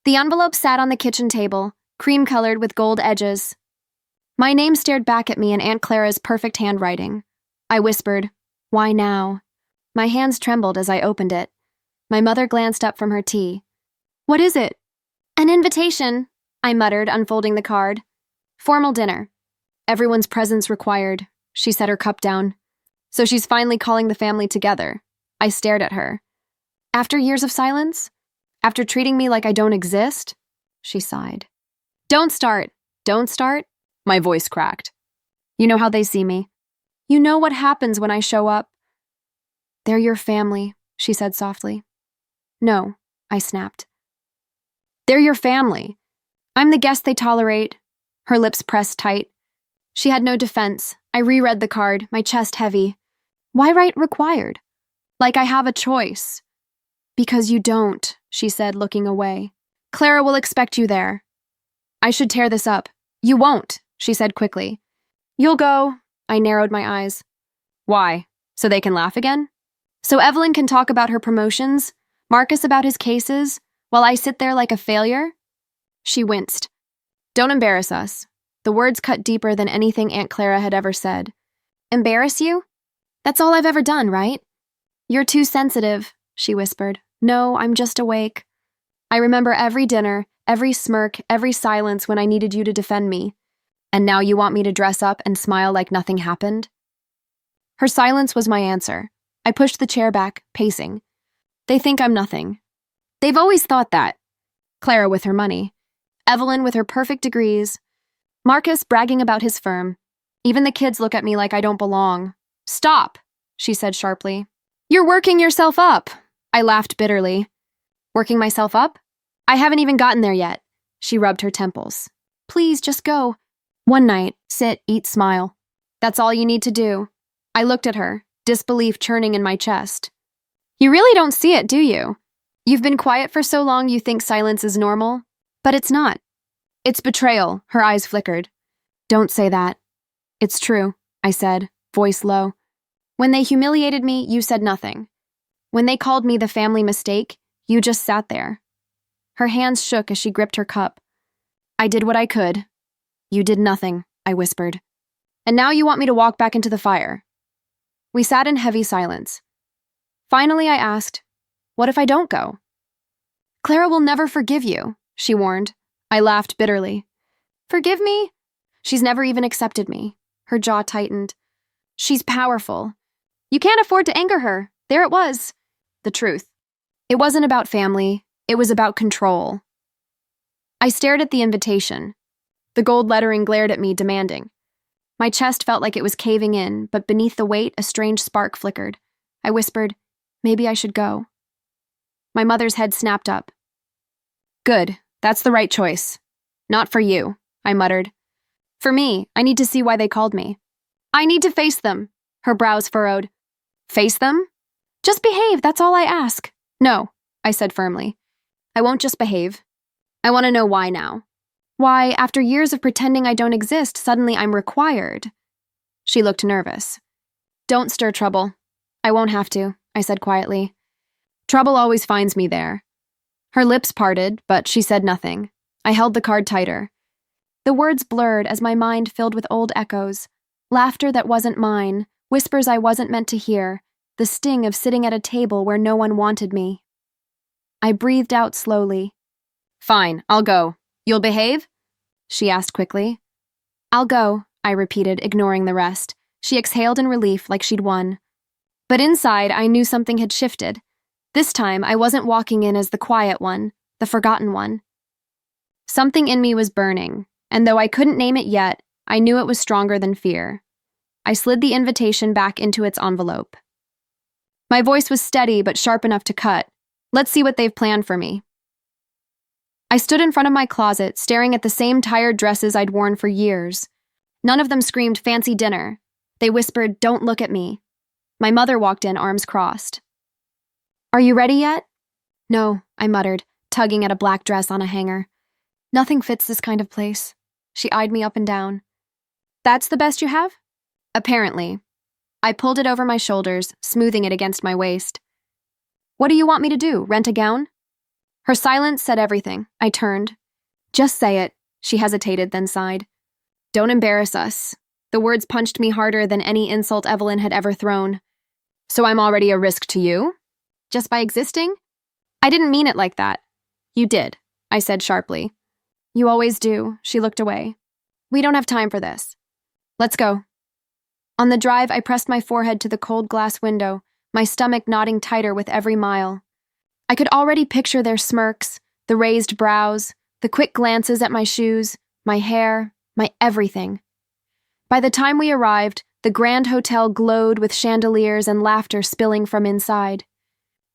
The envelope sat on the kitchen table, cream-colored with gold edges. My name stared back at me in Aunt Clara's perfect handwriting. I whispered, "Why now?" My hands trembled as I opened it. My mother glanced up from her tea. "What is it?" "An invitation," I muttered, unfolding the card. "Formal dinner. Everyone's presence required." She set her cup down. "So she's finally calling the family together." I stared at her. "After years of silence? After treating me like I don't exist?" She sighed. "Don't start. Don't start." My voice cracked. "You know how they see me. You know what happens when I show up." "They're your family," she said softly. "No," I snapped. "They're your family. I'm the guest they tolerate." Her lips pressed tight. She had no defense. I reread the card, my chest heavy. Why write required? Like I have a choice. "Because you don't," she said, looking away. "Clara will expect you there." "I should tear this up." "You won't," she said quickly. "You'll go." I narrowed my eyes. "Why? So they can laugh again? So Evelyn can talk about her promotions, Marcus about his cases, while I sit there like a failure?" She winced. "Don't embarrass us." The words cut deeper than anything Aunt Clara had ever said. "Embarrass you? That's all I've ever done, right?" "You're too sensitive," she whispered. "No, I'm just awake. I remember every dinner, every smirk, every silence when I needed you to defend me. And now you want me to dress up and smile like nothing happened?" Her silence was my answer. I pushed the chair back, pacing. "They think I'm nothing. They've always thought that. Clara with her money. Evelyn with her perfect degrees. Marcus bragging about his firm. Even the kids look at me like I don't belong." "Stop," she said sharply. "You're working yourself up." I laughed bitterly. "Working myself up? I haven't even gotten there yet." She rubbed her temples. "Please, just go. One night, sit, eat, smile. That's all you need to do." I looked at her, disbelief churning in my chest. "You really don't see it, do you? You've been quiet for so long you think silence is normal. But it's not. It's betrayal." Her eyes flickered. "Don't say that." "It's true," I said, voice low. "When they humiliated me, you said nothing. When they called me the family mistake, you just sat there." Her hands shook as she gripped her cup. "I did what I could." "You did nothing," I whispered. "And now you want me to walk back into the fire." We sat in heavy silence. Finally, I asked, "What if I don't go?" "Clara will never forgive you," she warned. I laughed bitterly. "Forgive me? She's never even accepted me." Her jaw tightened. "She's powerful. You can't afford to anger her." There it was. The truth. It wasn't about family. It was about control. I stared at the invitation. The gold lettering glared at me, demanding. My chest felt like it was caving in, but beneath the weight, a strange spark flickered. I whispered, "Maybe I should go." My mother's head snapped up. "Good. That's the right choice." "Not for you," I muttered. "For me, I need to see why they called me. I need to face them." Her brows furrowed. "Face them?" "Just behave, that's all I ask." "No," I said firmly. "I won't just behave. I want to know why now. Why, after years of pretending I don't exist, suddenly I'm required." She looked nervous. "Don't stir trouble." "I won't have to," I said quietly. "Trouble always finds me there." Her lips parted, but she said nothing. I held the card tighter. The words blurred as my mind filled with old echoes. Laughter that wasn't mine, whispers I wasn't meant to hear, the sting of sitting at a table where no one wanted me. I breathed out slowly. "Fine, I'll go. You'll behave?" she asked quickly. "I'll go," I repeated, ignoring the rest. She exhaled in relief like she'd won. But inside, I knew something had shifted. This time, I wasn't walking in as the quiet one, the forgotten one. Something in me was burning, and though I couldn't name it yet, I knew it was stronger than fear. I slid the invitation back into its envelope. My voice was steady but sharp enough to cut. "Let's see what they've planned for me." I stood in front of my closet, staring at the same tired dresses I'd worn for years. None of them screamed fancy dinner. They whispered, "Don't look at me." My mother walked in, arms crossed. "Are you ready yet?" "No," I muttered, tugging at a black dress on a hanger. "Nothing fits this kind of place." She eyed me up and down. "That's the best you have?" "Apparently." I pulled it over my shoulders, smoothing it against my waist. "What do you want me to do, rent a gown?" Her silence said everything. I turned. Just say it. She hesitated, then sighed. Don't embarrass us. The words punched me harder than any insult Evelyn had ever thrown. So I'm already a risk to you? Just by existing? I didn't mean it like that. You did, I said sharply. You always do, she looked away. We don't have time for this. Let's go. On the drive, I pressed my forehead to the cold glass window, my stomach knotting tighter with every mile. I could already picture their smirks, the raised brows, the quick glances at my shoes, my hair, my everything. By the time we arrived, the grand hotel glowed with chandeliers and laughter spilling from inside.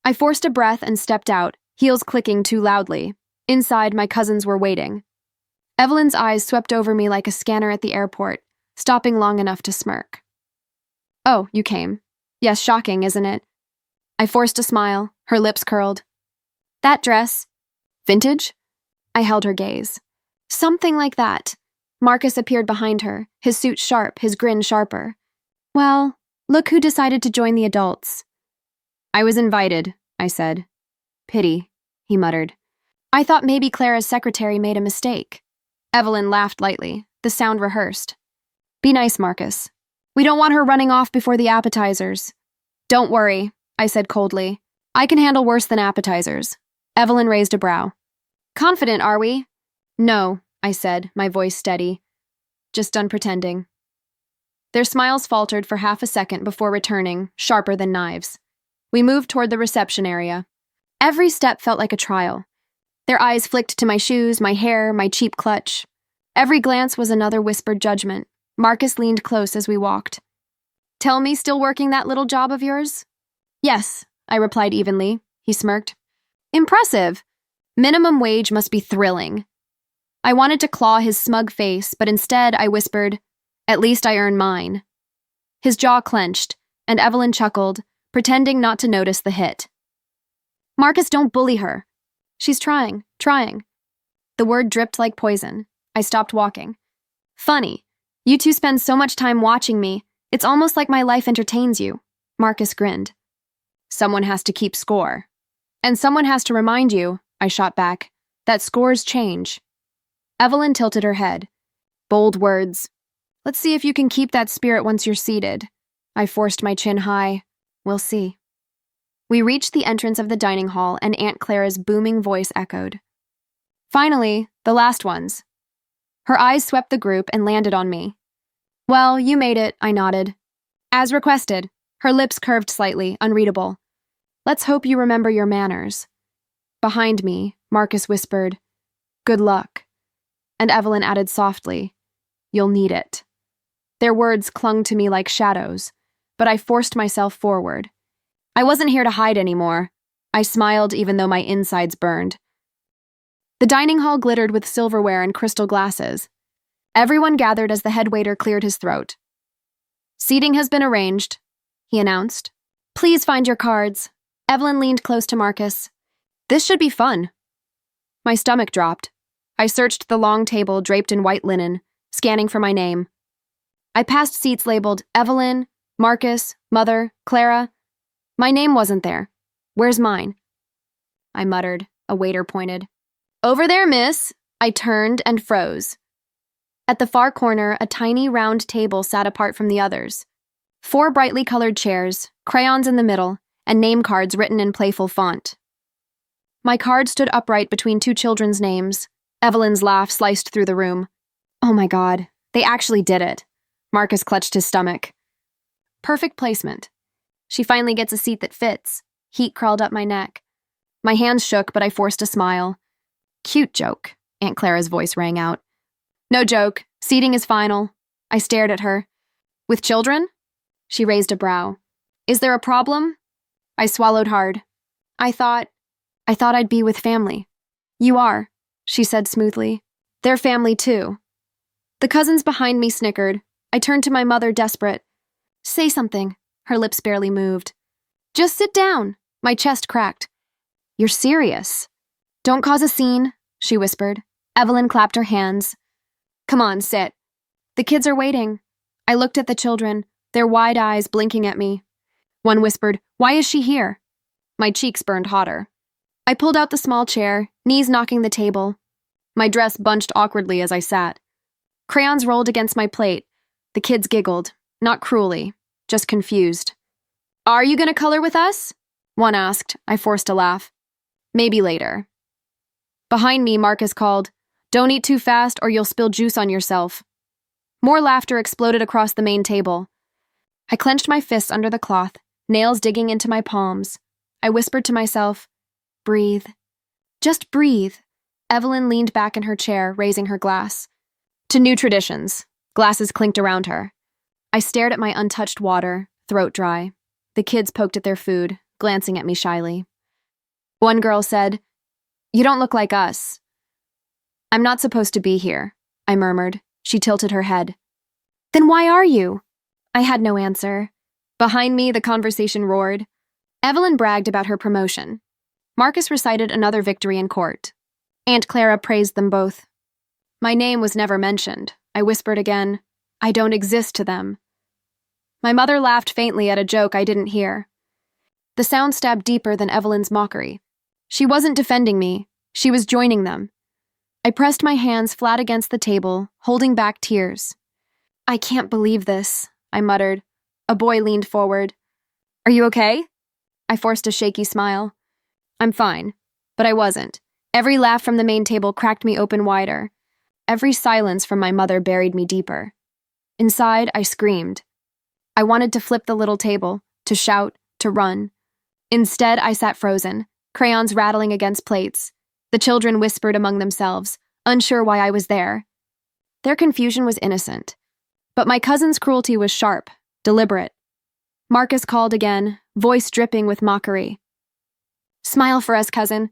I forced a breath and stepped out, heels clicking too loudly. Inside, my cousins were waiting. Evelyn's eyes swept over me like a scanner at the airport, stopping long enough to smirk. Oh, you came. Yes, shocking, isn't it? I forced a smile, her lips curled. That dress. Vintage? I held her gaze. Something like that. Marcus appeared behind her, his suit sharp, his grin sharper. Well, look who decided to join the adults. I was invited, I said. Pity, he muttered. I thought maybe Clara's secretary made a mistake. Evelyn laughed lightly, the sound rehearsed. Be nice, Marcus. We don't want her running off before the appetizers. Don't worry, I said coldly. I can handle worse than appetizers. Evelyn raised a brow. Confident, are we? No, I said, my voice steady. Just done pretending. Their smiles faltered for half a second before returning, sharper than knives. We moved toward the reception area. Every step felt like a trial. Their eyes flicked to my shoes, my hair, my cheap clutch. Every glance was another whispered judgment. Marcus leaned close as we walked. Tell me, still working that little job of yours? Yes, I replied evenly. He smirked. Impressive. Minimum wage must be thrilling. I wanted to claw his smug face, but instead I whispered, At least I earn mine. His jaw clenched, and Evelyn chuckled, pretending not to notice the hit. Marcus, don't bully her. She's trying. The word dripped like poison. I stopped walking. Funny. You two spend so much time watching me, it's almost like my life entertains you. Marcus grinned. Someone has to keep score. And someone has to remind you, I shot back, that scores change. Evelyn tilted her head. Bold words. Let's see if you can keep that spirit once you're seated. I forced my chin high. We'll see. We reached the entrance of the dining hall, and Aunt Clara's booming voice echoed. Finally, the last ones. Her eyes swept the group and landed on me. Well, you made it, I nodded. As requested. Her lips curved slightly, unreadable. Let's hope you remember your manners. Behind me, Marcus whispered, Good luck. And Evelyn added softly, You'll need it. Their words clung to me like shadows, but I forced myself forward. I wasn't here to hide anymore. I smiled even though my insides burned. The dining hall glittered with silverware and crystal glasses. Everyone gathered as the head waiter cleared his throat. Seating has been arranged, he announced. Please find your cards. Evelyn leaned close to Marcus. This should be fun. My stomach dropped. I searched the long table draped in white linen, scanning for my name. I passed seats labeled Evelyn, Marcus, Mother, Clara. My name wasn't there. Where's mine? I muttered. A waiter pointed. Over there, miss. I turned and froze. At the far corner, a tiny round table sat apart from the others. 4 brightly colored chairs, crayons in the middle, and name cards written in playful font. My card stood upright between 2 children's names. Evelyn's laugh sliced through the room. Oh my God, they actually did it. Marcus clutched his stomach. Perfect placement. She finally gets a seat that fits. Heat crawled up my neck. My hands shook, but I forced a smile. Cute joke, Aunt Clara's voice rang out. No joke. Seating is final. I stared at her. With children? She raised a brow. Is there a problem? I swallowed hard. I thought I'd be with family. You are, she said smoothly. They're family too. The cousins behind me snickered. I turned to my mother, desperate. Say something. Her lips barely moved. Just sit down. My chest cracked. You're serious. Don't cause a scene, she whispered. Evelyn clapped her hands. Come on, sit. The kids are waiting. I looked at the children, their wide eyes blinking at me. One whispered, Why is she here? My cheeks burned hotter. I pulled out the small chair, knees knocking the table. My dress bunched awkwardly as I sat. Crayons rolled against my plate. The kids giggled, not cruelly, just confused. "Are you gonna color with us?" one asked. I forced a laugh. "Maybe later." Behind me, Marcus called, "Don't eat too fast or you'll spill juice on yourself." More laughter exploded across the main table. I clenched my fists under the cloth, nails digging into my palms. I whispered to myself, "Breathe. Just breathe." Evelyn leaned back in her chair, raising her glass. "To new traditions." Glasses clinked around her. I stared at my untouched water, throat dry. The kids poked at their food, glancing at me shyly. One girl said, "You don't look like us." "I'm not supposed to be here," I murmured. She tilted her head. "Then why are you?" I had no answer. Behind me, the conversation roared. Evelyn bragged about her promotion. Marcus recited another victory in court. Aunt Clara praised them both. My name was never mentioned. I whispered again, "I don't exist to them." My mother laughed faintly at a joke I didn't hear. The sound stabbed deeper than Evelyn's mockery. She wasn't defending me. She was joining them. I pressed my hands flat against the table, holding back tears. "I can't believe this," I muttered. A boy leaned forward. "Are you okay?" I forced a shaky smile. "I'm fine." But I wasn't. Every laugh from the main table cracked me open wider. Every silence from my mother buried me deeper. Inside, I screamed. I wanted to flip the little table, to shout, to run. Instead, I sat frozen, crayons rattling against plates. The children whispered among themselves, unsure why I was there. Their confusion was innocent. But my cousin's cruelty was sharp, deliberate. Marcus called again, voice dripping with mockery. "Smile for us, cousin.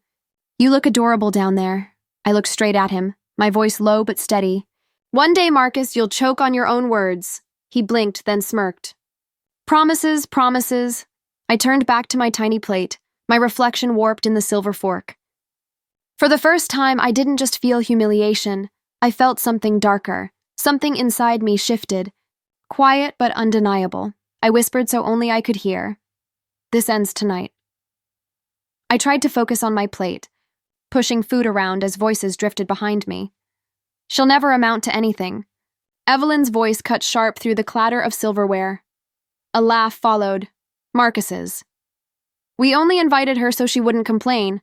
You look adorable down there." I looked straight at him, my voice low but steady. "One day, Marcus, you'll choke on your own words." He blinked, then smirked. "Promises, promises." I turned back to my tiny plate, my reflection warped in the silver fork. For the first time, I didn't just feel humiliation. I felt something darker. Something inside me shifted. Quiet but undeniable. I whispered so only I could hear. "This ends tonight." I tried to focus on my plate, pushing food around as voices drifted behind me. "She'll never amount to anything." Evelyn's voice cut sharp through the clatter of silverware. A laugh followed. Marcus's. "We only invited her so she wouldn't complain.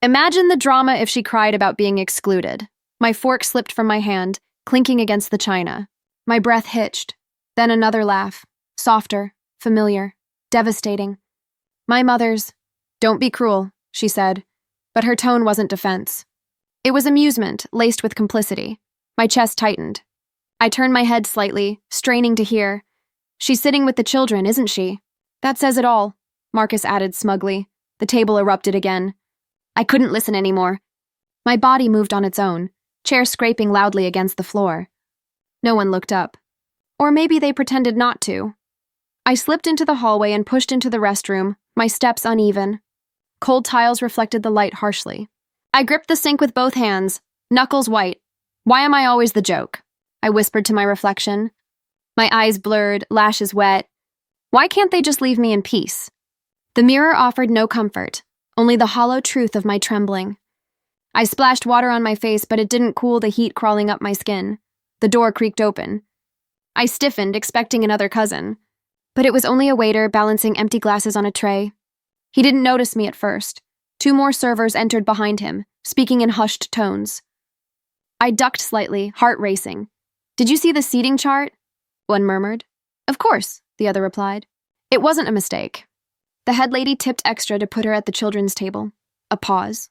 Imagine the drama if she cried about being excluded." My fork slipped from my hand, clinking against the china. My breath hitched. Then another laugh. Softer, familiar, devastating. My mother's. "Don't be cruel," she said, but her tone wasn't defense. It was amusement, laced with complicity. My chest tightened. I turned my head slightly, straining to hear. "She's sitting with the children, isn't she?" "That says it all," Marcus added smugly. The table erupted again. I couldn't listen anymore. My body moved on its own, chair scraping loudly against the floor. No one looked up. Or maybe they pretended not to. I slipped into the hallway and pushed into the restroom, my steps uneven. Cold tiles reflected the light harshly. I gripped the sink with both hands, knuckles white. "Why am I always the joke?" I whispered to my reflection. My eyes blurred, lashes wet. Why can't they just leave me in peace? The mirror offered no comfort, only the hollow truth of my trembling. I splashed water on my face, but it didn't cool the heat crawling up my skin. The door creaked open. I stiffened, expecting another cousin. But it was only a waiter balancing empty glasses on a tray. He didn't notice me at first. 2 more servers entered behind him, speaking in hushed tones. I ducked slightly, heart racing. "Did you see the seating chart?" one murmured. "Of course," the other replied. It wasn't a mistake. The head lady tipped extra to put her at the children's table. A pause.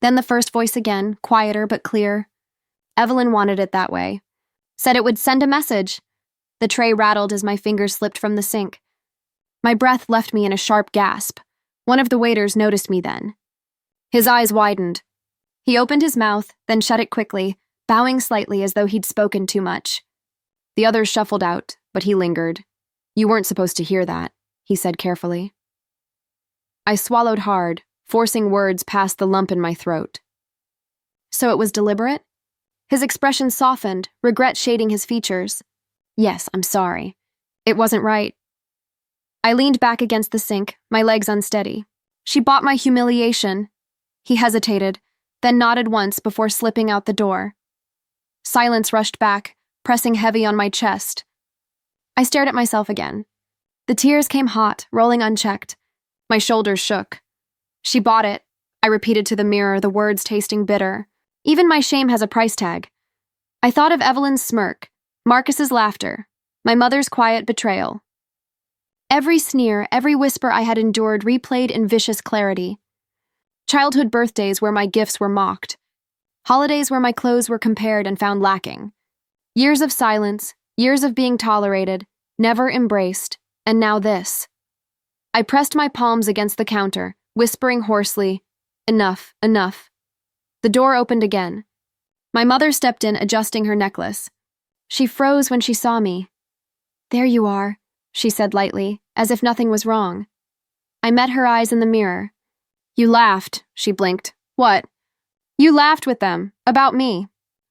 Then the first voice again, quieter but clear. Evelyn wanted it that way. Said it would send a message. The tray rattled as my fingers slipped from the sink. My breath left me in a sharp gasp. One of the waiters noticed me then. His eyes widened. He opened his mouth, then shut it quickly, bowing slightly as though he'd spoken too much. The others shuffled out, but he lingered. "You weren't supposed to hear that," he said carefully. I swallowed hard, forcing words past the lump in my throat. So it was deliberate? His expression softened, regret shading his features. "Yes, I'm sorry. It wasn't right." I leaned back against the sink, my legs unsteady. She bought my humiliation. He hesitated, then nodded once before slipping out the door. Silence rushed back, pressing heavy on my chest. I stared at myself again. The tears came hot, rolling unchecked. My shoulders shook. She bought it, I repeated to the mirror, the words tasting bitter. Even my shame has a price tag. I thought of Evelyn's smirk, Marcus's laughter, my mother's quiet betrayal. Every sneer, every whisper I had endured replayed in vicious clarity. Childhood birthdays where my gifts were mocked. Holidays where my clothes were compared and found lacking. Years of silence, years of being tolerated, never embraced, and now this. I pressed my palms against the counter, whispering hoarsely, "Enough, enough." The door opened again. My mother stepped in, adjusting her necklace. She froze when she saw me. "There you are," she said lightly, as if nothing was wrong. I met her eyes in the mirror. "You laughed," she blinked. "What?" "You laughed with them, about me.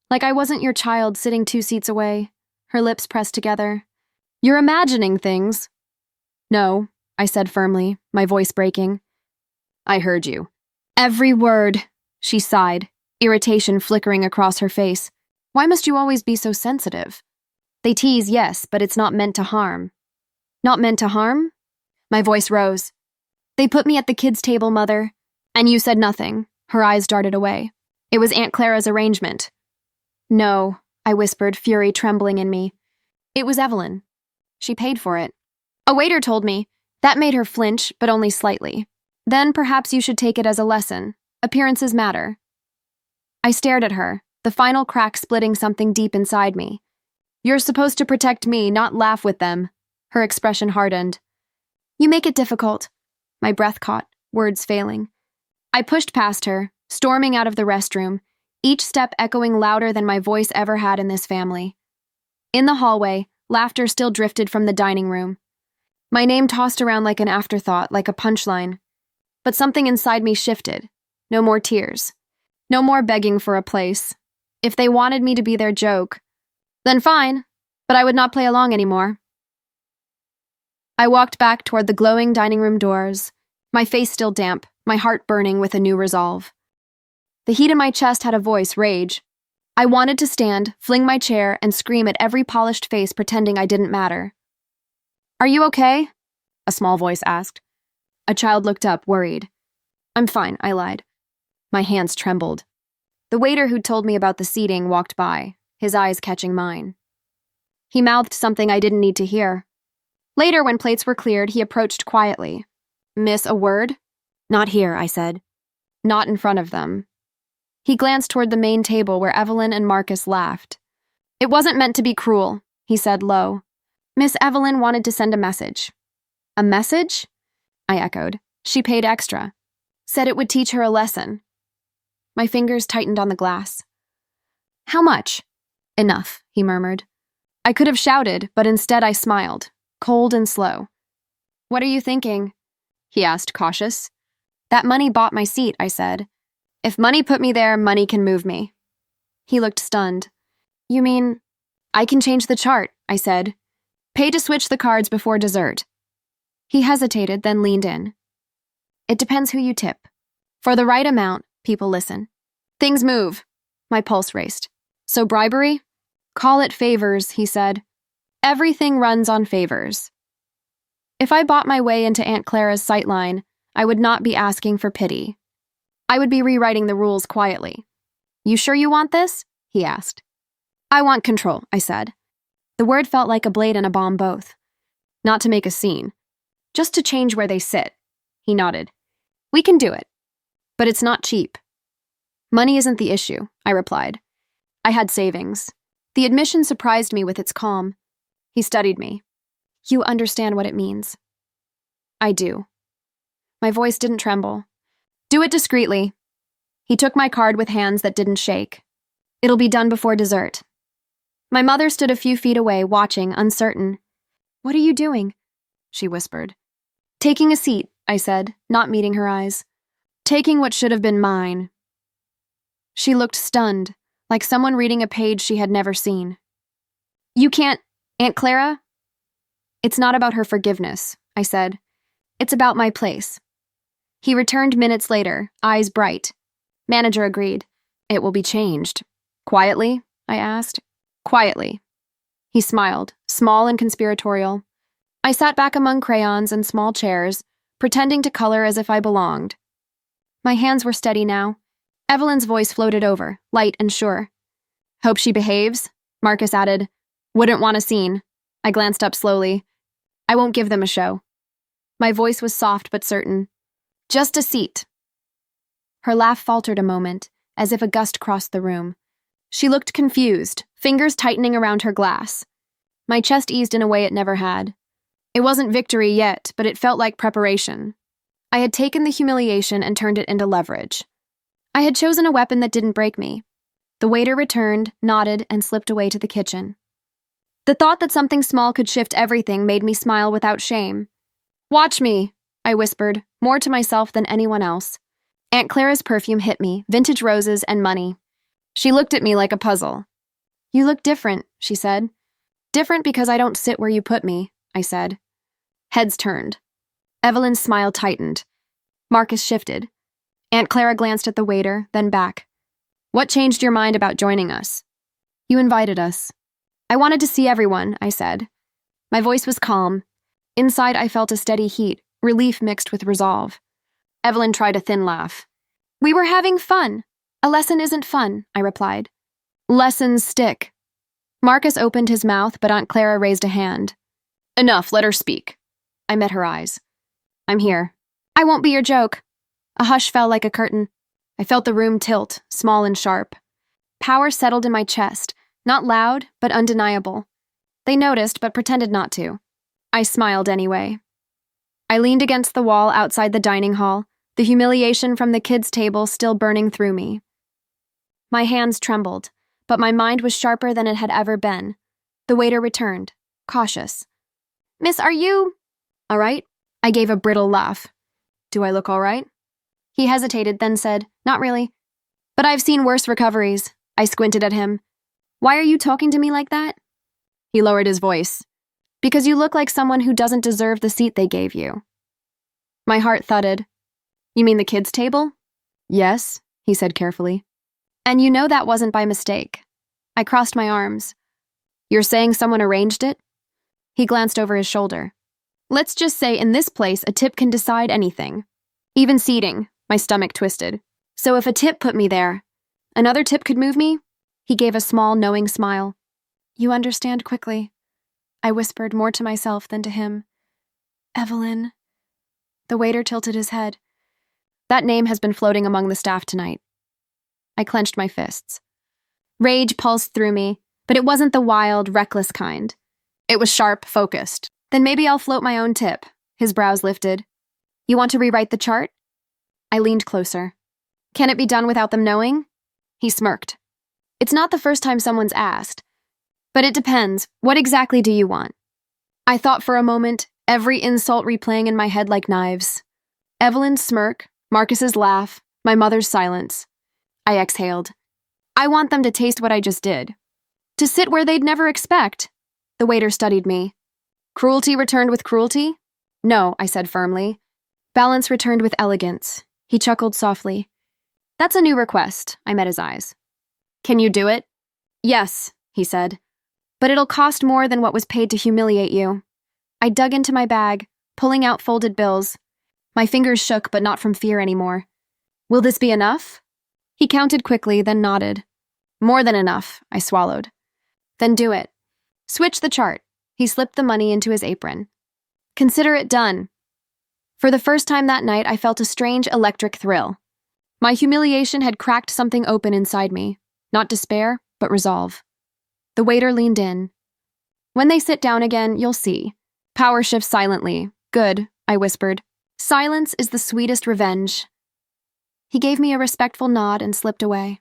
Like I wasn't your child sitting 2 seats away." Her lips pressed together. "You're imagining things." "No," I said firmly, my voice breaking. "I heard you." "Every word," she sighed, irritation flickering across her face. "Why must you always be so sensitive?" "They tease, yes, but it's not meant to harm." "Not meant to harm?" My voice rose. "They put me at the kids' table, Mother. And you said nothing." Her eyes darted away. "It was Aunt Clara's arrangement." "No," I whispered, fury trembling in me. "It was Evelyn. She paid for it. A waiter told me. That made her flinch, but only slightly. Then perhaps you should take it as a lesson. Appearances matter." I stared at her, the final crack splitting something deep inside me. "You're supposed to protect me, not laugh with them." Her expression hardened. "You make it difficult." My breath caught, words failing. I pushed past her, storming out of the restroom, each step echoing louder than my voice ever had in this family. In the hallway, laughter still drifted from the dining room. My name tossed around like an afterthought, like a punchline. But something inside me shifted. No more tears. No more begging for a place. If they wanted me to be their joke, then fine, but I would not play along anymore. I walked back toward the glowing dining room doors, my face still damp, my heart burning with a new resolve. The heat in my chest had a voice, rage. I wanted to stand, fling my chair, and scream at every polished face pretending I didn't matter. "Are you okay?" a small voice asked. A child looked up, worried. "I'm fine," I lied. My hands trembled. The waiter who'd told me about the seating walked by, his eyes catching mine. He mouthed something I didn't need to hear. Later, when plates were cleared, he approached quietly. "Miss, a word?" "Not here," I said. "Not in front of them." He glanced toward the main table where Evelyn and Marcus laughed. "It wasn't meant to be cruel," he said low. "Miss Evelyn wanted to send a message." "A message?" I echoed. "She paid extra. Said it would teach her a lesson." My fingers tightened on the glass. "How much?" "Enough," he murmured. I could have shouted, but instead I smiled, cold and slow. "What are you thinking?" he asked, cautious. "That money bought my seat," I said. "If money put me there, money can move me." He looked stunned. "You mean—" "I can change the chart," I said. "Pay to switch the cards before dessert." He hesitated, then leaned in. "It depends who you tip. For the right amount, people listen. Things move." My pulse raced. "So bribery?" "Call it favors," he said. "Everything runs on favors." If I bought my way into Aunt Clara's sightline, I would not be asking for pity. I would be rewriting the rules quietly. "You sure you want this?" he asked. "I want control," I said. The word felt like a blade and a bomb both. "Not to make a scene. Just to change where they sit." He nodded. "We can do it. But it's not cheap." "Money isn't the issue," I replied. I had savings. The admission surprised me with its calm. He studied me. "You understand what it means." "I do." My voice didn't tremble. "Do it discreetly." He took my card with hands that didn't shake. "It'll be done before dessert." My mother stood a few feet away, watching, uncertain. "What are you doing?" she whispered. "Taking a seat," I said, not meeting her eyes. "Taking what should have been mine." She looked stunned, like someone reading a page she had never seen. "You can't, Aunt Clara?" "It's not about her forgiveness," I said. "It's about my place." He returned minutes later, eyes bright. Manager agreed. It will be changed. Quietly? I asked. Quietly. He smiled, small and conspiratorial. I sat back among crayons and small chairs, pretending to color as if I belonged. My hands were steady now. Evelyn's voice floated over, light and sure. Hope she behaves, Marcus added. Wouldn't want a scene. I glanced up slowly. I won't give them a show. My voice was soft but certain. Just a seat. Her laugh faltered a moment, as if a gust crossed the room. She looked confused, fingers tightening around her glass. My chest eased in a way it never had. It wasn't victory yet, but it felt like preparation. I had taken the humiliation and turned it into leverage. I had chosen a weapon that didn't break me. The waiter returned, nodded, and slipped away to the kitchen. The thought that something small could shift everything made me smile without shame. Watch me, I whispered, more to myself than anyone else. Aunt Clara's perfume hit me, vintage roses and money. She looked at me like a puzzle. You look different, she said. Different because I don't sit where you put me, I said. Heads turned. Evelyn's smile tightened. Marcus shifted. Aunt Clara glanced at the waiter, then back. What changed your mind about joining us? You invited us. I wanted to see everyone, I said. My voice was calm. Inside, I felt a steady heat, relief mixed with resolve. Evelyn tried a thin laugh. We were having fun. A lesson isn't fun, I replied. Lessons stick. Marcus opened his mouth, but Aunt Clara raised a hand. Enough, let her speak. I met her eyes. I'm here. I won't be your joke. A hush fell like a curtain. I felt the room tilt, small and sharp. Power settled in my chest, not loud, but undeniable. They noticed, but pretended not to. I smiled anyway. I leaned against the wall outside the dining hall, the humiliation from the kids' table still burning through me. My hands trembled, but my mind was sharper than it had ever been. The waiter returned, cautious. Miss, are you... all right? I gave a brittle laugh. Do I look all right? He hesitated, then said, not really. But I've seen worse recoveries. I squinted at him. Why are you talking to me like that? He lowered his voice. Because you look like someone who doesn't deserve the seat they gave you. My heart thudded. You mean the kids' table? Yes, he said carefully. And you know that wasn't by mistake. I crossed my arms. You're saying someone arranged it? He glanced over his shoulder. Let's just say in this place a tip can decide anything. Even seating, my stomach twisted. So if a tip put me there, another tip could move me? He gave a small, knowing smile. You understand quickly. I whispered more to myself than to him. Evelyn. The waiter tilted his head. That name has been floating among the staff tonight. I clenched my fists. Rage pulsed through me, but it wasn't the wild, reckless kind. It was sharp, focused. Then maybe I'll float my own tip. His brows lifted. You want to rewrite the chart? I leaned closer. Can it be done without them knowing? He smirked. It's not the first time someone's asked. But it depends. What exactly do you want? I thought for a moment, every insult replaying in my head like knives. Evelyn's smirk, Marcus's laugh, my mother's silence. I exhaled. I want them to taste what I just did. To sit where they'd never expect. The waiter studied me. Cruelty returned with cruelty? No, I said firmly. Balance returned with elegance. He chuckled softly. That's a new request. I met his eyes. Can you do it? Yes, he said. But it'll cost more than what was paid to humiliate you. I dug into my bag, pulling out folded bills. My fingers shook, but not from fear anymore. Will this be enough? He counted quickly, then nodded. More than enough, I swallowed. Then do it. Switch the chart. He slipped the money into his apron. Consider it done. For the first time that night, I felt a strange electric thrill. My humiliation had cracked something open inside me. Not despair, but resolve. The waiter leaned in. When they sit down again, you'll see. Power shifts silently. Good, I whispered. Silence is the sweetest revenge. He gave me a respectful nod and slipped away.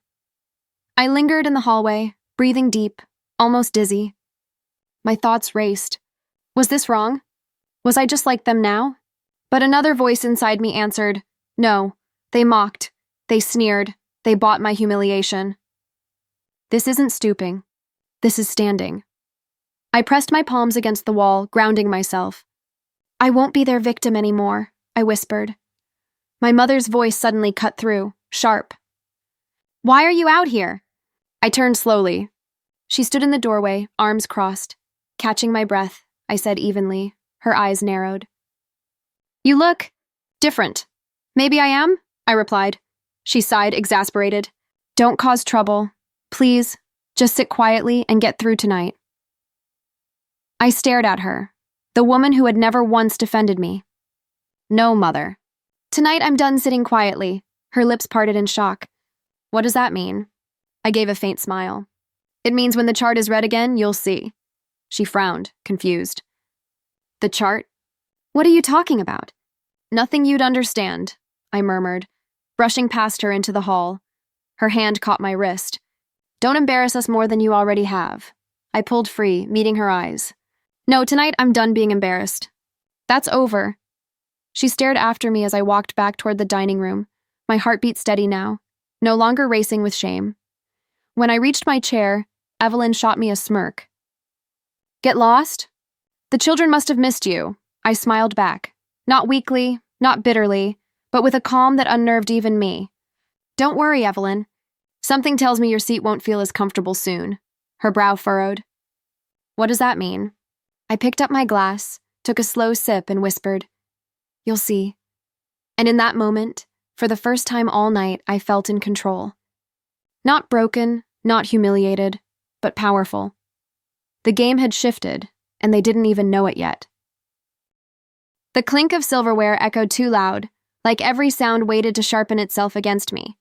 I lingered in the hallway, breathing deep, almost dizzy. My thoughts raced. Was this wrong? Was I just like them now? But another voice inside me answered, no, they mocked, they sneered, they bought my humiliation. This isn't stooping. This is standing. I pressed my palms against the wall, grounding myself. I won't be their victim anymore, I whispered. My mother's voice suddenly cut through, sharp. Why are you out here? I turned slowly. She stood in the doorway, arms crossed. Catching my breath, I said evenly, her eyes narrowed. You look different. Maybe I am, I replied. She sighed, exasperated. Don't cause trouble. Please, just sit quietly and get through tonight. I stared at her, the woman who had never once defended me. No, Mother. Tonight I'm done sitting quietly. Her lips parted in shock. What does that mean? I gave a faint smile. It means when the chart is read again, you'll see. She frowned, confused. The chart? What are you talking about? Nothing you'd understand, I murmured, brushing past her into the hall. Her hand caught my wrist. Don't embarrass us more than you already have. I pulled free, meeting her eyes. No, tonight I'm done being embarrassed. That's over. She stared after me as I walked back toward the dining room, my heartbeat steady now, no longer racing with shame. When I reached my chair, Evelyn shot me a smirk. Get lost? The children must have missed you. I smiled back, not weakly, not bitterly, but with a calm that unnerved even me. Don't worry, Evelyn. Something tells me your seat won't feel as comfortable soon. Her brow furrowed. What does that mean? I picked up my glass, took a slow sip, and whispered, You'll see. And in that moment, for the first time all night, I felt in control. Not broken, not humiliated, but powerful. The game had shifted, and they didn't even know it yet. The clink of silverware echoed too loud, like every sound waited to sharpen itself against me.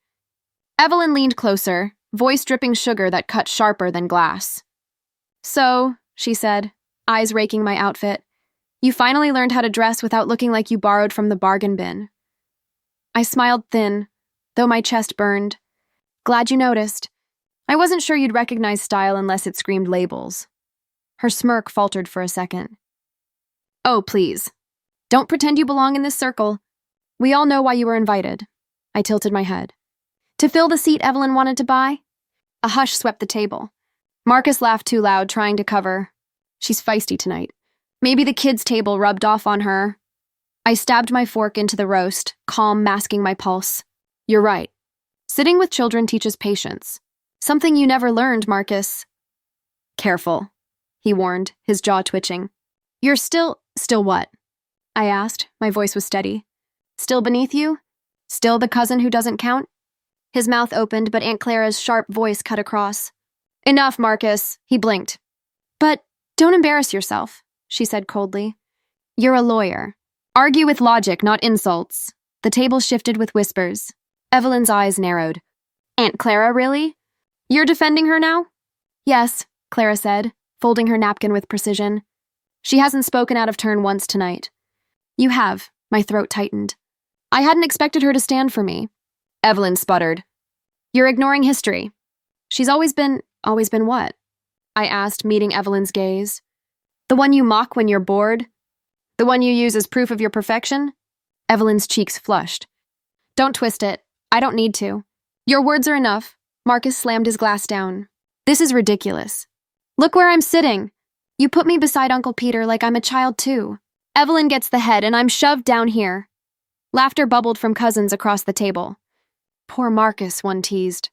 Evelyn leaned closer, voice dripping sugar that cut sharper than glass. So, she said, eyes raking my outfit, you finally learned how to dress without looking like you borrowed from the bargain bin. I smiled thin, though my chest burned. Glad you noticed. I wasn't sure you'd recognize style unless it screamed labels. Her smirk faltered for a second. Oh, please. Don't pretend you belong in this circle. We all know why you were invited. I tilted my head. To fill the seat Evelyn wanted to buy? A hush swept the table. Marcus laughed too loud, trying to cover. She's feisty tonight. Maybe the kids' table rubbed off on her. I stabbed my fork into the roast, calm masking my pulse. You're right. Sitting with children teaches patience. Something you never learned, Marcus. Careful, he warned, his jaw twitching. You're still what? I asked, my voice was steady. Still beneath you? Still the cousin who doesn't count? His mouth opened, but Aunt Clara's sharp voice cut across. Enough, Marcus, he blinked. But don't embarrass yourself, she said coldly. You're a lawyer. Argue with logic, not insults. The table shifted with whispers. Evelyn's eyes narrowed. Aunt Clara, really? You're defending her now? Yes, Clara said, folding her napkin with precision. She hasn't spoken out of turn once tonight. You have, my throat tightened. I hadn't expected her to stand for me. Evelyn sputtered. You're ignoring history. She's always been what? I asked, meeting Evelyn's gaze. The one you mock when you're bored? The one you use as proof of your perfection? Evelyn's cheeks flushed. Don't twist it. I don't need to. Your words are enough. Marcus slammed his glass down. This is ridiculous. Look where I'm sitting. You put me beside Uncle Peter like I'm a child too. Evelyn gets the head and I'm shoved down here. Laughter bubbled from cousins across the table. Poor Marcus, one teased.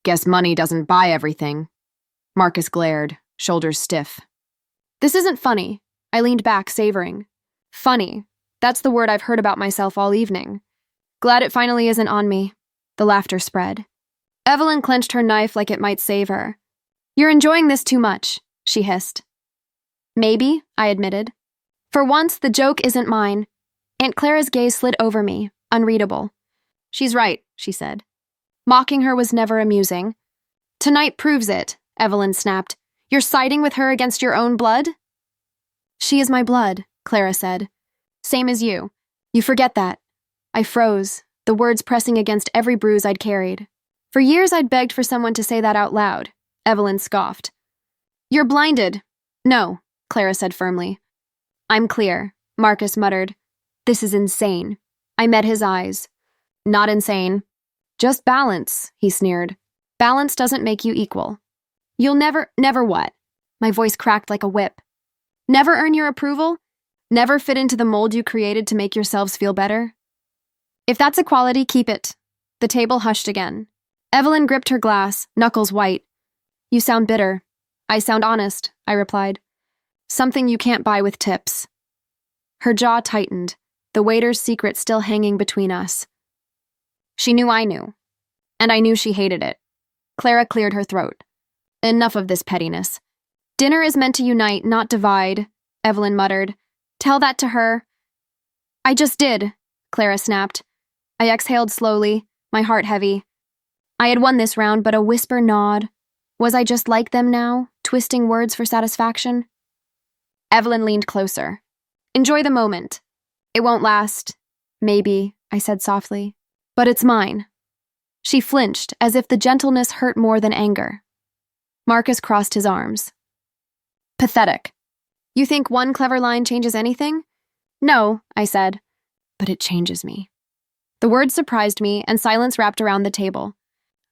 Guess money doesn't buy everything. Marcus glared, shoulders stiff. This isn't funny. I leaned back, savoring. Funny. That's the word I've heard about myself all evening. Glad it finally isn't on me. The laughter spread. Evelyn clenched her knife like it might save her. You're enjoying this too much, she hissed. Maybe, I admitted. For once, the joke isn't mine. Aunt Clara's gaze slid over me, unreadable. She's right, she said. Mocking her was never amusing. Tonight proves it, Evelyn snapped. You're siding with her against your own blood? She is my blood, Clara said. Same as you. You forget that. I froze, the words pressing against every bruise I'd carried. For years I'd begged for someone to say that out loud. Evelyn scoffed. You're blinded. No, Clara said firmly. I'm clear, Marcus muttered. This is insane. I met his eyes. Not insane. Just balance, he sneered. Balance doesn't make you equal. You'll never what? My voice cracked like a whip. Never earn your approval? Never fit into the mold you created to make yourselves feel better? If that's a quality, keep it. The table hushed again. Evelyn gripped her glass, knuckles white. You sound bitter. I sound honest, I replied. Something you can't buy with tips. Her jaw tightened, the waiter's secret still hanging between us. She knew I knew, and I knew she hated it. Clara cleared her throat. Enough of this pettiness. Dinner is meant to unite, not divide, Evelyn muttered. Tell that to her. I just did, Clara snapped. I exhaled slowly, my heart heavy. I had won this round, but a whisper nod. Was I just like them now, twisting words for satisfaction? Evelyn leaned closer. Enjoy the moment. It won't last. Maybe, I said softly. But it's mine. She flinched, as if the gentleness hurt more than anger. Marcus crossed his arms. Pathetic. You think one clever line changes anything? No, I said. But it changes me. The words surprised me, and silence wrapped around the table.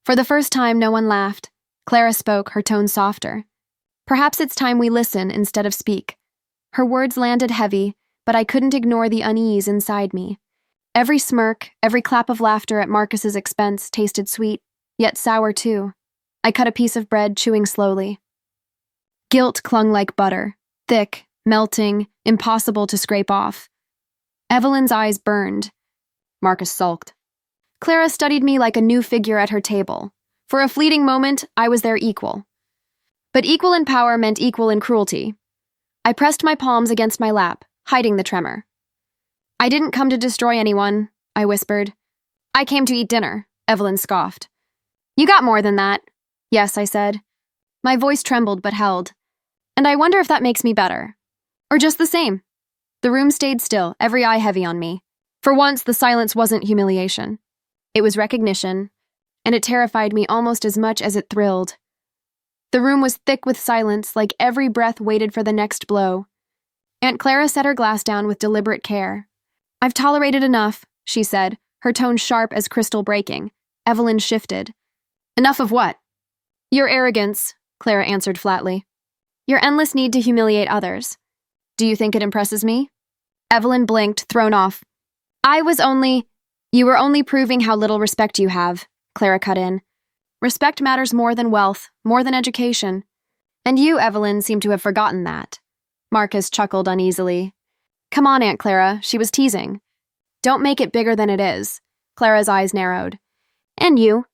For the first time, no one laughed. Clara spoke, her tone softer. Perhaps it's time we listen instead of speak. Her words landed heavy, but I couldn't ignore the unease inside me. Every smirk, every clap of laughter at Marcus's expense tasted sweet, yet sour too. I cut a piece of bread, chewing slowly. Guilt clung like butter, thick, melting, impossible to scrape off. Evelyn's eyes burned. Marcus sulked. Clara studied me like a new figure at her table. For a fleeting moment, I was their equal. But equal in power meant equal in cruelty. I pressed my palms against my lap, hiding the tremor. I didn't come to destroy anyone, I whispered. I came to eat dinner, Evelyn scoffed. You got more than that. Yes, I said. My voice trembled but held. And I wonder if that makes me better. Or just the same. The room stayed still, every eye heavy on me. For once, the silence wasn't humiliation. It was recognition, and it terrified me almost as much as it thrilled. The room was thick with silence, like every breath waited for the next blow. Aunt Clara set her glass down with deliberate care. I've tolerated enough, she said, her tone sharp as crystal breaking. Evelyn shifted. Enough of what? Your arrogance, Clara answered flatly. Your endless need to humiliate others. Do you think it impresses me? Evelyn blinked, thrown off. You were only proving how little respect you have, Clara cut in. Respect matters more than wealth, more than education. And you, Evelyn, seem to have forgotten that. Marcus chuckled uneasily. Come on, Aunt Clara, she was teasing. Don't make it bigger than it is. Clara's eyes narrowed. And you?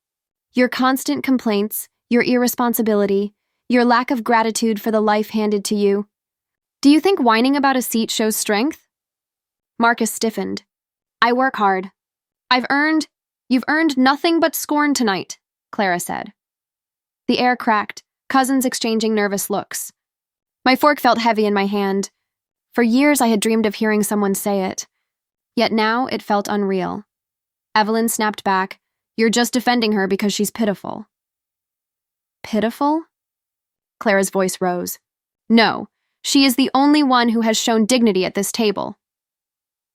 Your constant complaints, your irresponsibility, your lack of gratitude for the life handed to you. Do you think whining about a seat shows strength? Marcus stiffened. I work hard. You've earned nothing but scorn tonight, Clara said. The air cracked, cousins exchanging nervous looks. My fork felt heavy in my hand. For years I had dreamed of hearing someone say it. Yet now it felt unreal. Evelyn snapped back. You're just defending her because she's pitiful. Pitiful? Clara's voice rose. No, she is the only one who has shown dignity at this table.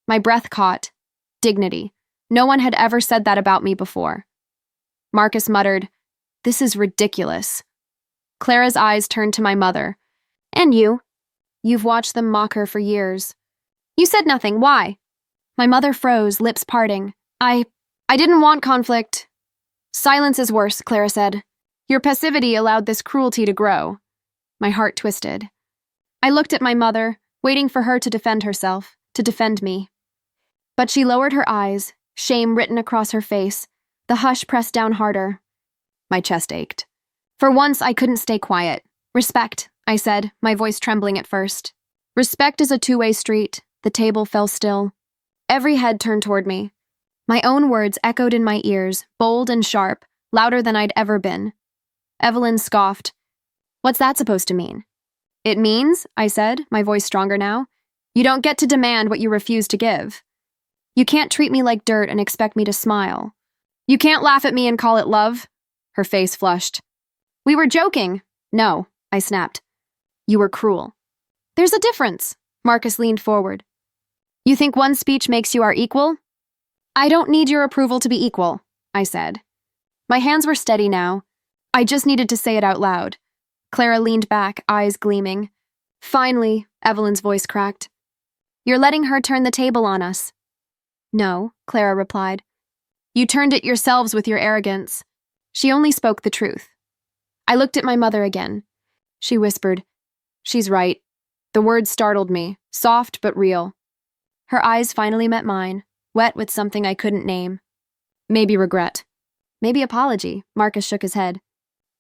My breath caught. Dignity. No one had ever said that about me before. Marcus muttered, This is ridiculous. Clara's eyes turned to my mother. And you? You've watched them mock her for years. You said nothing. Why? My mother froze, lips parting. I didn't want conflict. Silence is worse, Clara said. Your passivity allowed this cruelty to grow. My heart twisted. I looked at my mother, waiting for her to defend herself, to defend me. But she lowered her eyes, shame written across her face, the hush pressed down harder. My chest ached. For once, I couldn't stay quiet. Respect, I said, my voice trembling at first. Respect is a two-way street. The table fell still. Every head turned toward me. My own words echoed in my ears, bold and sharp, louder than I'd ever been. Evelyn scoffed. What's that supposed to mean? It means, I said, my voice stronger now, you don't get to demand what you refuse to give. You can't treat me like dirt and expect me to smile. You can't laugh at me and call it love. Her face flushed. We were joking. No, I snapped. You were cruel. There's a difference. Marcus leaned forward. You think one speech makes you our equal? I don't need your approval to be equal, I said. My hands were steady now. I just needed to say it out loud. Clara leaned back, eyes gleaming. Finally, Evelyn's voice cracked. You're letting her turn the table on us. No, Clara replied. You turned it yourselves with your arrogance. She only spoke the truth. I looked at my mother again. She whispered, "She's right." The words startled me, soft but real. Her eyes finally met mine, wet with something I couldn't name. Maybe regret. Maybe apology. Marcus shook his head.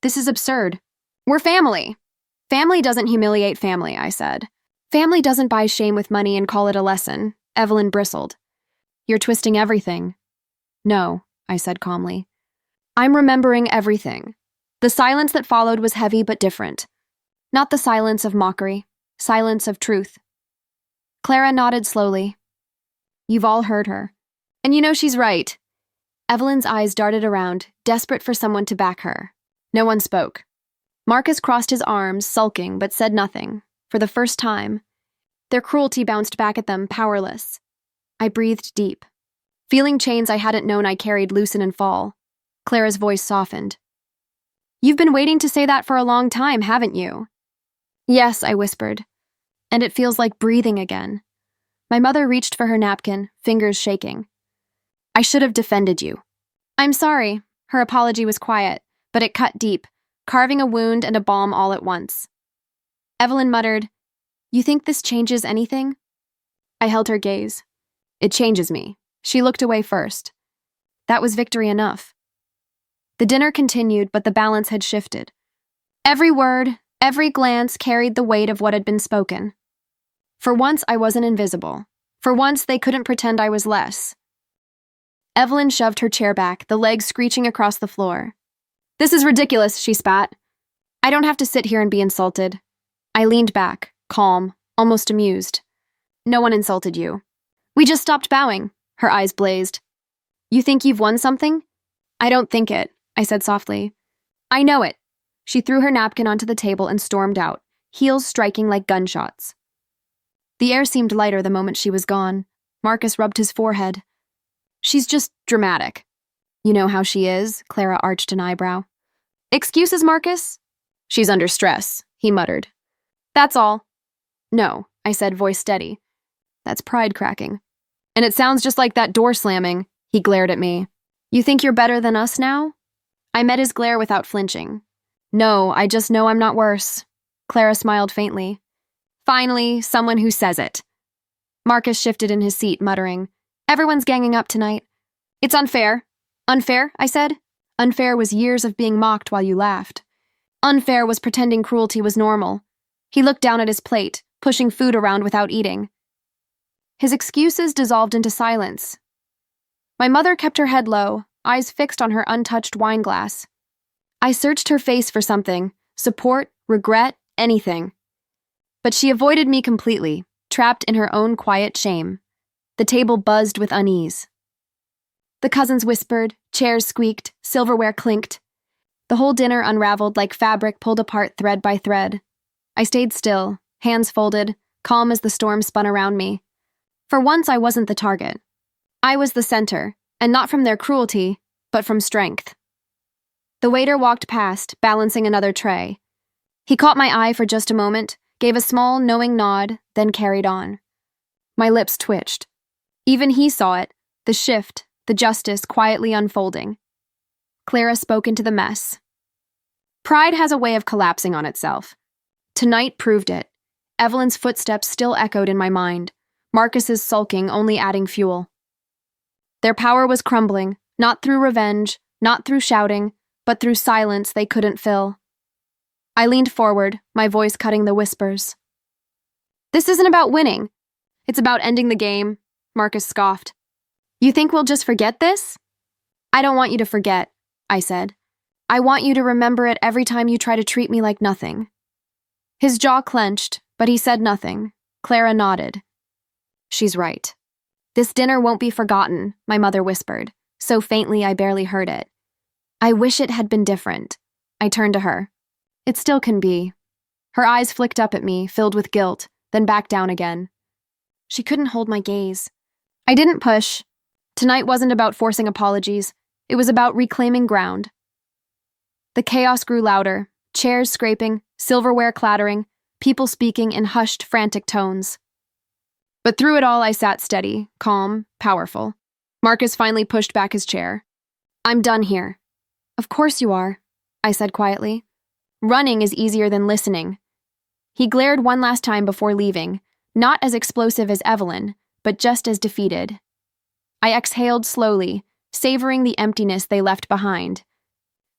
"This is absurd. We're family." "Family doesn't humiliate family," I said. "Family doesn't buy shame with money and call it a lesson." Evelyn bristled. "You're twisting everything." "No," I said calmly. "I'm remembering everything." The silence that followed was heavy but different. Not the silence of mockery, silence of truth. Clara nodded slowly. "You've all heard her. And you know she's right." Evelyn's eyes darted around, desperate for someone to back her. No one spoke. Marcus crossed his arms, sulking, but said nothing. For the first time, their cruelty bounced back at them, powerless. I breathed deep. Feeling chains I hadn't known I carried loosen and fall. Clara's voice softened. "You've been waiting to say that for a long time, haven't you?" "Yes," I whispered. "And it feels like breathing again." My mother reached for her napkin, fingers shaking. "I should have defended you." "I'm sorry." Her apology was quiet, but it cut deep, carving a wound and a balm all at once. Evelyn muttered, "You think this changes anything?" I held her gaze. "It changes me." She looked away first. That was victory enough. The dinner continued, but the balance had shifted. Every word, every glance carried the weight of what had been spoken. For once, I wasn't invisible. For once, they couldn't pretend I was less. Evelyn shoved her chair back, the legs screeching across the floor. "This is ridiculous," she spat. "I don't have to sit here and be insulted." I leaned back, calm, almost amused. "No one insulted you. We just stopped bowing." Her eyes blazed. "You think you've won something?" "I don't think it," I said softly. "I know it." She threw her napkin onto the table and stormed out, heels striking like gunshots. The air seemed lighter the moment she was gone. Marcus rubbed his forehead. "She's just dramatic." "You know how she is?" Clara arched an eyebrow. "Excuses, Marcus?" "She's under stress," he muttered. "That's all." "No," I said, voice steady. "That's pride cracking. And it sounds just like that door slamming." He glared at me. "You think you're better than us now?" I met his glare without flinching. "No, I just know I'm not worse." Clara smiled faintly. "Finally, someone who says it." Marcus shifted in his seat, muttering, "Everyone's ganging up tonight. It's unfair." "Unfair?" I said. "Unfair was years of being mocked while you laughed. Unfair was pretending cruelty was normal." He looked down at his plate, pushing food around without eating. His excuses dissolved into silence. My mother kept her head low, eyes fixed on her untouched wine glass. I searched her face for something, support, regret, anything. But she avoided me completely, trapped in her own quiet shame. The table buzzed with unease. The cousins whispered, chairs squeaked, silverware clinked. The whole dinner unraveled like fabric pulled apart thread by thread. I stayed still, hands folded, calm as the storm spun around me. For once, I wasn't the target. I was the center, and not from their cruelty, but from strength. The waiter walked past, balancing another tray. He caught my eye for just a moment, gave a small, knowing nod, then carried on. My lips twitched. Even he saw it, the shift, the justice quietly unfolding. Clara spoke into the mess. Pride has a way of collapsing on itself. Tonight proved it. Evelyn's footsteps still echoed in my mind, Marcus's sulking only adding fuel. Their power was crumbling, not through revenge, not through shouting, but through silence they couldn't fill. I leaned forward, my voice cutting the whispers. "This isn't about winning. It's about ending the game," Marcus scoffed. "You think we'll just forget this?" "I don't want you to forget," I said. "I want you to remember it every time you try to treat me like nothing." His jaw clenched, but he said nothing. Clara nodded. "She's right. This dinner won't be forgotten," my mother whispered, so faintly I barely heard it. "I wish it had been different." I turned to her. "It still can be." Her eyes flicked up at me, filled with guilt, then back down again. She couldn't hold my gaze. I didn't push. Tonight wasn't about forcing apologies. It was about reclaiming ground. The chaos grew louder, chairs scraping, silverware clattering, people speaking in hushed, frantic tones. But through it all, I sat steady, calm, powerful. Marcus finally pushed back his chair. "I'm done here." Of course you are, I said quietly. Running is easier than listening. He glared one last time before leaving, not as explosive as Evelyn, but just as defeated. I exhaled slowly, savoring the emptiness they left behind.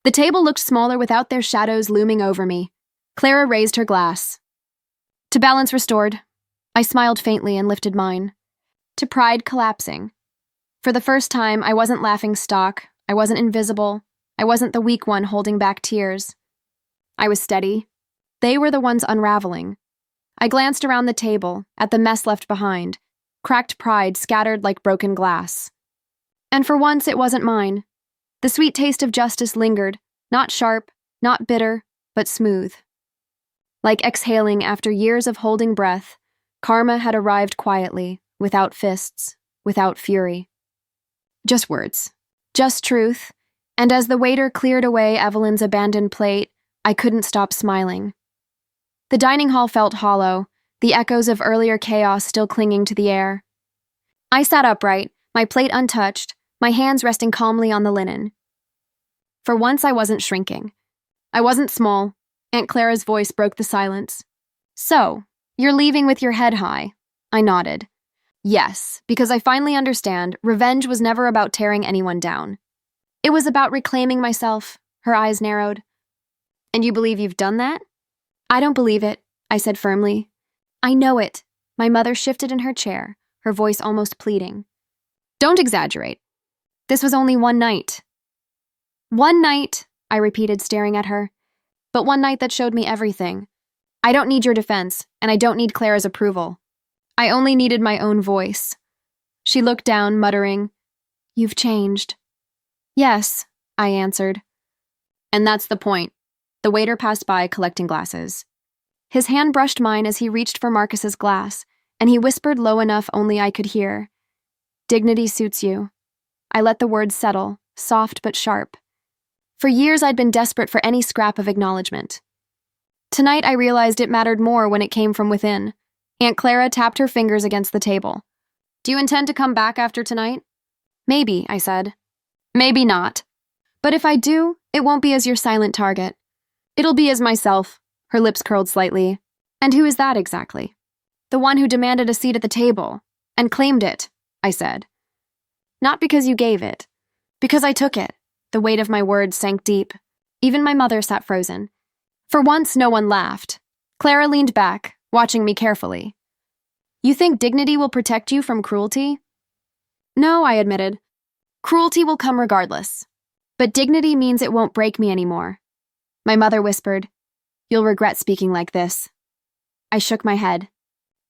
The table looked smaller without their shadows looming over me. Clara raised her glass. To balance restored, I smiled faintly and lifted mine. To pride collapsing. For the first time, I wasn't laughing stock, I wasn't invisible, I wasn't the weak one holding back tears. I was steady. They were the ones unraveling. I glanced around the table, at the mess left behind, cracked pride scattered like broken glass. And for once, it wasn't mine. The sweet taste of justice lingered, not sharp, not bitter, but smooth. Like exhaling after years of holding breath, karma had arrived quietly, without fists, without fury. Just words. Just truth. And as the waiter cleared away Evelyn's abandoned plate, I couldn't stop smiling. The dining hall felt hollow, the echoes of earlier chaos still clinging to the air. I sat upright, my plate untouched, my hands resting calmly on the linen. For once, I wasn't shrinking. I wasn't small. Aunt Clara's voice broke the silence. So, you're leaving with your head high? I nodded. Yes, because I finally understand revenge was never about tearing anyone down. It was about reclaiming myself. Her eyes narrowed. And you believe you've done that? I don't believe it, I said firmly. I know it. My mother shifted in her chair, her voice almost pleading. Don't exaggerate. This was only one night. One night, I repeated, staring at her. But one night that showed me everything. I don't need your defense, and I don't need Clara's approval. I only needed my own voice. She looked down, muttering, You've changed. Yes, I answered. And that's the point. The waiter passed by, collecting glasses. His hand brushed mine as he reached for Marcus's glass, and he whispered low enough only I could hear. Dignity suits you. I let the words settle, soft but sharp. For years I'd been desperate for any scrap of acknowledgement. Tonight I realized it mattered more when it came from within. Aunt Clara tapped her fingers against the table. Do you intend to come back after tonight? Maybe, I said. Maybe not. But if I do, it won't be as your silent target. It'll be as myself. Her lips curled slightly. And who is that exactly? The one who demanded a seat at the table. And claimed it, I said. Not because you gave it. Because I took it. The weight of my words sank deep. Even my mother sat frozen. For once, no one laughed. Clara leaned back, watching me carefully. You think dignity will protect you from cruelty? No, I admitted. Cruelty will come regardless. But dignity means it won't break me anymore. My mother whispered, You'll regret speaking like this. I shook my head.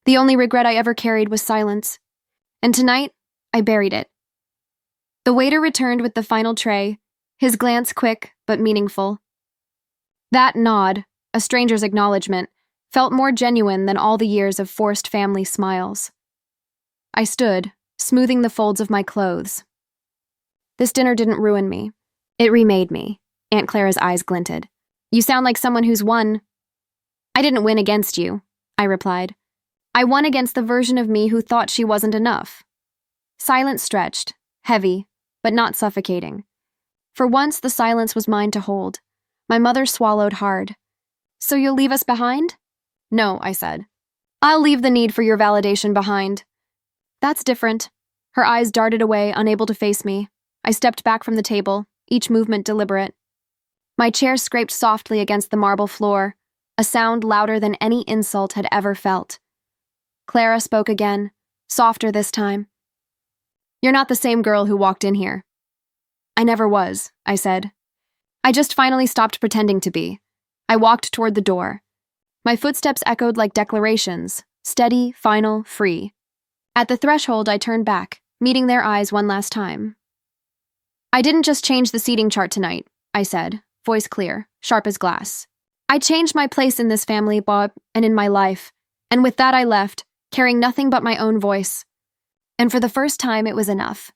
The only regret I ever carried was silence. And tonight, I buried it. The waiter returned with the final tray, his glance quick but meaningful. That nod, a stranger's acknowledgement, felt more genuine than all the years of forced family smiles. I stood, smoothing the folds of my clothes. This dinner didn't ruin me. It remade me. Aunt Clara's eyes glinted. You sound like someone who's won. I didn't win against you, I replied. I won against the version of me who thought she wasn't enough. Silence stretched, heavy, but not suffocating. For once, the silence was mine to hold. My mother swallowed hard. So you'll leave us behind? No, I said. I'll leave the need for your validation behind. That's different. Her eyes darted away, unable to face me. I stepped back from the table, each movement deliberate. My chair scraped softly against the marble floor, a sound louder than any insult had ever felt. Clara spoke again, softer this time. You're not the same girl who walked in here. I never was, I said. I just finally stopped pretending to be. I walked toward the door. My footsteps echoed like declarations, steady, final, free. At the threshold, I turned back, meeting their eyes one last time. I didn't just change the seating chart tonight, I said, voice clear, sharp as glass. I changed my place in this family, Bob, and in my life, and with that I left, carrying nothing but my own voice. And for the first time, it was enough.